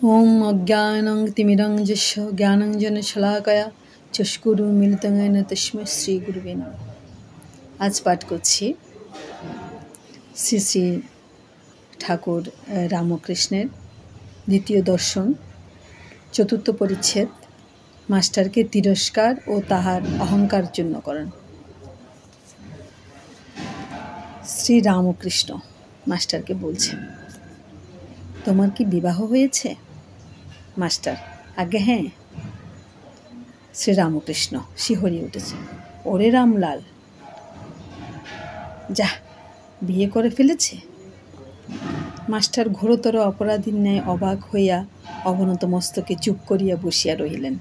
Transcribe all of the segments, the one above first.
ওম অজ্ঞানং তিমিরঞ্জস্য জ্ঞানাঞ্জনশলাকয়া চক্ষুরুন্মিলিतं येन তস্मै শ্রী গুরুবে নমঃ। আজ পাঠ করছি শ্রী শ্রী ঠাকুর রামকৃষ্ণের দ্বিতীয় দর্শন চতুর্থ পরিচ্ছেদ, মাস্টারকে তিরস্কার ও তাহার অহংকার চূর্ণ করেন। শ্রী রামকৃষ্ণ মাস্টারকে বলছেন, তোমার কি বিবাহ হয়েছে? মাস্টার, আগে হ্যাঁ। শ্রী রামকৃষ্ণ শিহরিয়ে উঠেছে, ওরে রামলাল, যা বিয়ে করে ফেলেছে? মাস্টার ঘোরতর অপরাধীর ন্যায় অবাক হইয়া অবনত মস্তকে চুপ করিয়া বসিয়া রহিলেন।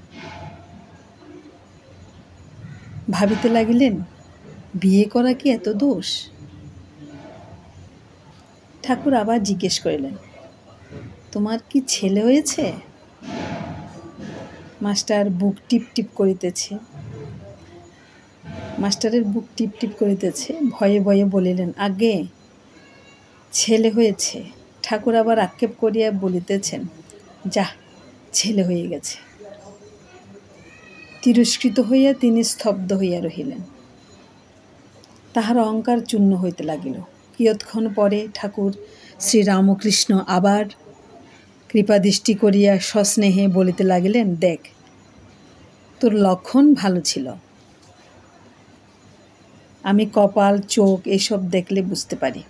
ভাবিতে লাগিলেন, বিয়ে করা কি এত দোষ? ঠাকুর আবার জিজ্ঞেস করিলেন, তোমার কি ছেলে হয়েছে? মাস্টার বুক টিপ টিপ করিতেছে। মাস্টারের বুক টিপ টিপ করিতেছে, ভয়ে ভয়ে বলিলেন, আগে ছেলে হয়েছে। ঠাকুর আবার আক্ষেপ করিয়া বলিতেছেন, যা ছেলে হয়ে গেছে। তিরস্কৃত হইয়া তিনি স্তব্ধ হইয়া রহিলেন। তাহার অহংকার চূর্ণ হইতে লাগিল। কিয়ৎক্ষণ পরে ঠাকুর শ্রীরামকৃষ্ণ আবার কৃপাদৃষ্টি করিয়া সস্নেহে বলিতে লাগিলেন, দেখ, তোর লক্ষণ ভালো ছিল। আমি কপাল, চোখ এসব দেখলে বুঝতে পারি।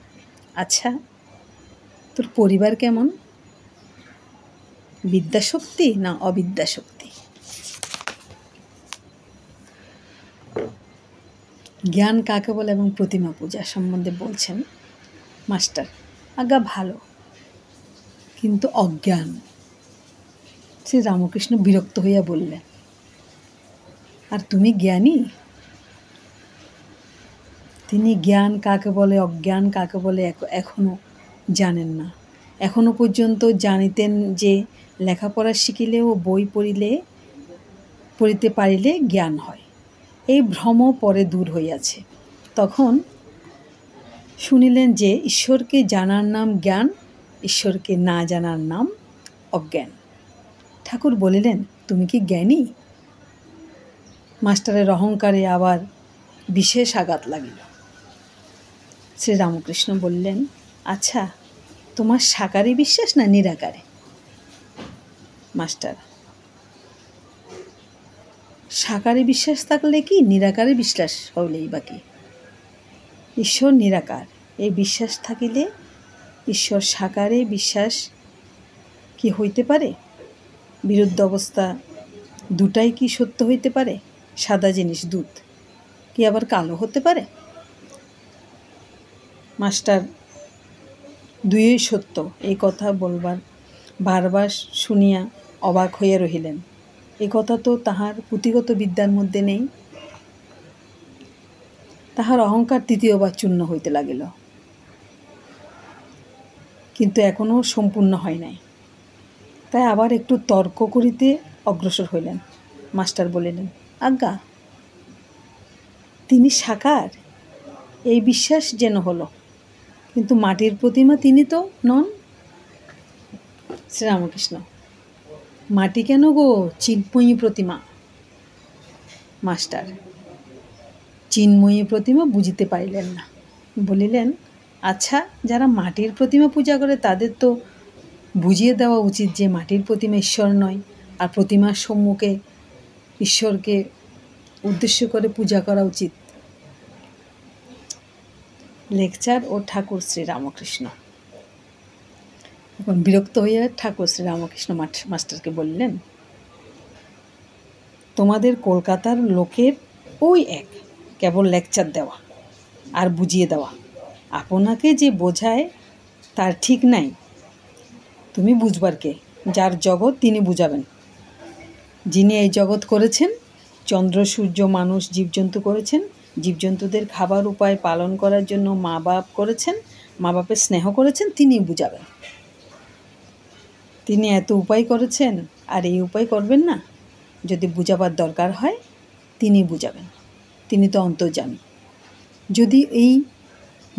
আচ্ছা, তোর পরিবার কেমন? বিদ্যাশক্তি না অবিদ্যাশক্তি? জ্ঞান কাকে বলে এবং প্রতিমা পূজা সম্বন্ধে বলছেন মাস্টার, আজ্ঞা ভালো, কিন্তু অজ্ঞান। শ্রী রামকৃষ্ণ বিরক্ত হইয়া বললেন, আর তুমি জ্ঞানী? তিনি জ্ঞান কাকে বলে, অজ্ঞান কাকে বলে এখনো জানেন না। এখনো পর্যন্ত জানিতেন যে লেখাপড়া শিখিলেও বই পড়িতে পারিলে জ্ঞান হয়। এই ভ্রম পরে দূর হইয়াছে। তখন শুনিলেন যে ঈশ্বরকে জানার নাম জ্ঞান, ঈশ্বরকে না জানার নাম অজ্ঞান। ঠাকুর বলিলেন, তুমি কি জ্ঞানী? মাস্টারের অহংকারে আবার বিশেষ আঘাত লাগিল। শ্রী রামকৃষ্ণ বললেন, আচ্ছা, তোমার সাকারে বিশ্বাস না নিরাকারে? মাস্টার, সাকারে বিশ্বাস থাকলে কি, নিরাকারে বিশ্বাস হইলেই বা কি? ঈশ্বর নিরাকার এই বিশ্বাস থাকিলে ঈশ্বর সাকারে বিশ্বাস কি হইতে পারে? বিরুদ্ধ অবস্থা দুটাই কি সত্য হইতে পারে? সাদা জিনিস দুধ কি আবার কালো হতে পারে? মাস্টার দুইই সত্য এই কথা বলবার বারবার শুনিয়া অবাক হইয়া রহিলেন। এ কথা তো তাহার পুঁথিগত বিদ্যার মধ্যে নেই। তাহার অহংকার তৃতীয়বার চূর্ণ হইতে লাগিল, কিন্তু এখনও সম্পূর্ণ হয় নাই। তাই আবার একটু তর্ক করিতে অগ্রসর হইলেন। মাস্টার বলিলেন, আজ্ঞা, তিনি সাকার এই বিশ্বাস যেন হলো, কিন্তু মাটির প্রতিমা তিনি তো নন। শ্রীরামকৃষ্ণ, মাটি কেন গো, চিন্ময়ী প্রতিমা। মাস্টার চিন্ময়ী প্রতিমা বুঝিতে পারিলেন না, বলিলেন, আচ্ছা, যারা মাটির প্রতিমা পূজা করে তাদের তো বুঝিয়ে দেওয়া উচিত যে মাটির প্রতিমা ঈশ্বর নয়, আর প্রতিমার সম্মুখে ঈশ্বরকে উদ্দেশ্য করে পূজা করা উচিত। লেকচার ও ঠাকুর শ্রী রামকৃষ্ণ। এখন বিরক্ত হইয়া ঠাকুর শ্রী রামকৃষ্ণ মাস্টারকে বললেন, তোমাদের কলকাতার লোকের ওই এক, কেবল লেকচার দেওয়া আর বুঝিয়ে দেওয়া। আপনাকে যে বোঝায় তার ঠিক নাই। তুমি বুঝবার কে? যার জগৎ তিনি বুঝাবেন। যিনি এই জগৎ করেছেন, চন্দ্র সূর্য মানুষ জীবজন্তু করেছেন, জীবজন্তুদের খাবার উপায় পালন করার জন্য মা বাপ করেছেন, মা বাপের স্নেহ করেছেন, তিনি বুঝাবেন। তিনি এত উপায় করেছেন আর এই উপায় করবেন না? যদি বুঝাবার দরকার হয় তিনি বুঝাবেন, তিনি তো অন্তর্যামী। যদি এই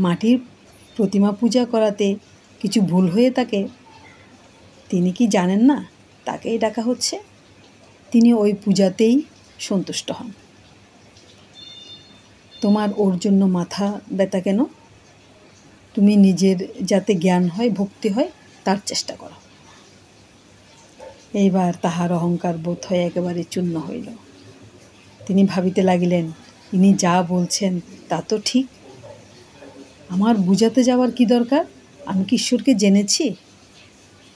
মাটির প্রতিমা পূজা করাতে কিছু ভুল হয়ে থাকে, তিনি কি জানেন না তাকেই ডাকা হচ্ছে? তিনি ওই পূজাতেই সন্তুষ্ট হন। তোমার ওর জন্য মাথা ব্যথা কেন? তুমি নিজের যাতে জ্ঞান হয়, ভক্তি হয়, তার চেষ্টা করো। এইবার তাহার অহংকার বোধ হয়ে একেবারে চূর্ণ হইল। তিনি ভাবিতে লাগিলেন, ইনি যা বলছেন তা তো ঠিক। আমার বুঝাতে যাওয়ার কি দরকার? আমি কি ঈশ্বরকে জেনেছি?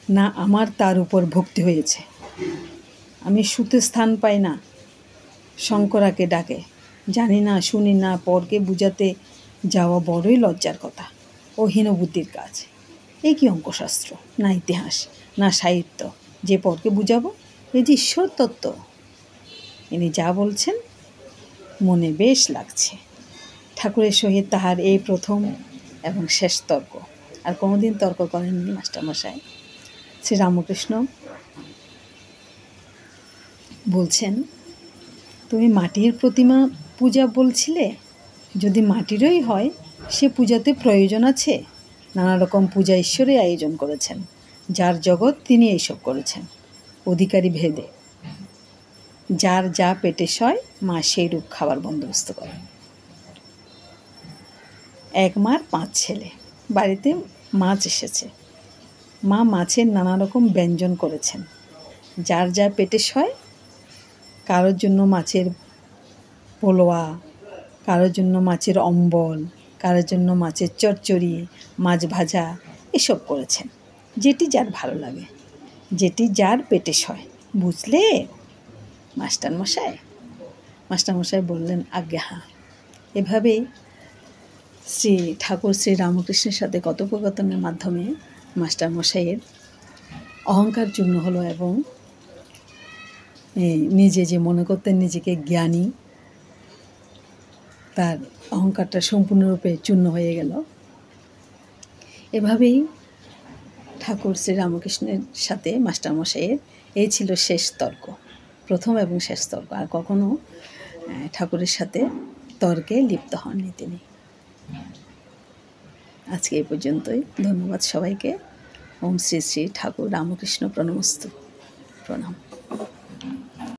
না আমার তার উপর ভক্তি হয়েছে। আমি শুতে স্থান পাই না, শঙ্করাকে ডাকে। জানি না, শুনি না, পরকে বুঝাতে যাওয়া বড়ই লজ্জার কথা ও হীনবুদ্ধির কাজ। এই কি অঙ্কশাস্ত্র, না ইতিহাস, না সাহিত্য যে পরকে বুঝাবো? এই যে ঈশ্বর তত্ত্ব। ইনি যা বলছেন মনে বেশ লাগছে। ঠাকুরের সহিত তাহার এই প্রথম এবং শেষ তর্ক। আর কোনোদিন তর্ক করেননি মাস্টারমশাই। শ্রীরামকৃষ্ণ বলছেন, তুমি মাটির প্রতিমা পূজা বলছিলে, যদি মাটিরই হয় সে পূজাতে প্রয়োজন আছে? নানা রকম পূজা ঈশ্বরই আয়োজন করেছেন, যার জগৎ তিনি এইসব করেছেন অধিকারী ভেদে। যার যা পেটে সয় মা সেই রূপ খাবার বন্দোবস্ত করেন। এক মার 5 ছেলে, বাড়িতে মাছ এসেছে। মা মাছের নানা রকম ব্যঞ্জন করেছেন, যার যা পেটে সয়। কারোর জন্য মাছের পোলোয়া, কারোর জন্য মাছের অম্বল, কারোর জন্য মাছের চচ্চড়ি, মাছ ভাজা, এসব করেছেন, যেটি যার ভালো লাগে, যেটি যার পেটে সয়। বুঝলে মাস্টারমশাই? মাস্টারমশাই বললেন, আজ্ঞে হাঁ। এভাবেই শ্রী ঠাকুর শ্রী রামকৃষ্ণের সাথে কথোপকথনের মাধ্যমে মাস্টারমশাইয়ের অহংকার চূর্ণ হলো এবং নিজে যে মনে করতেন নিজেকে জ্ঞানী, তার অহংকারটা সম্পূর্ণরূপে চূর্ণ হয়ে গেল। এভাবেই ঠাকুর শ্রী রামকৃষ্ণের সাথে মাস্টারমশাইয়ের এই ছিল শেষ তর্ক, প্রথম এবং শেষ তর্ক। আর কখনো ঠাকুরের সাথে তর্কে লিপ্ত হননি তিনি। আজকে এই পর্যন্তই। ধন্যবাদ সবাইকে। ওম শ্রী শ্রী ঠাকুর রামকৃষ্ণ প্রণমস্তু। প্রণাম।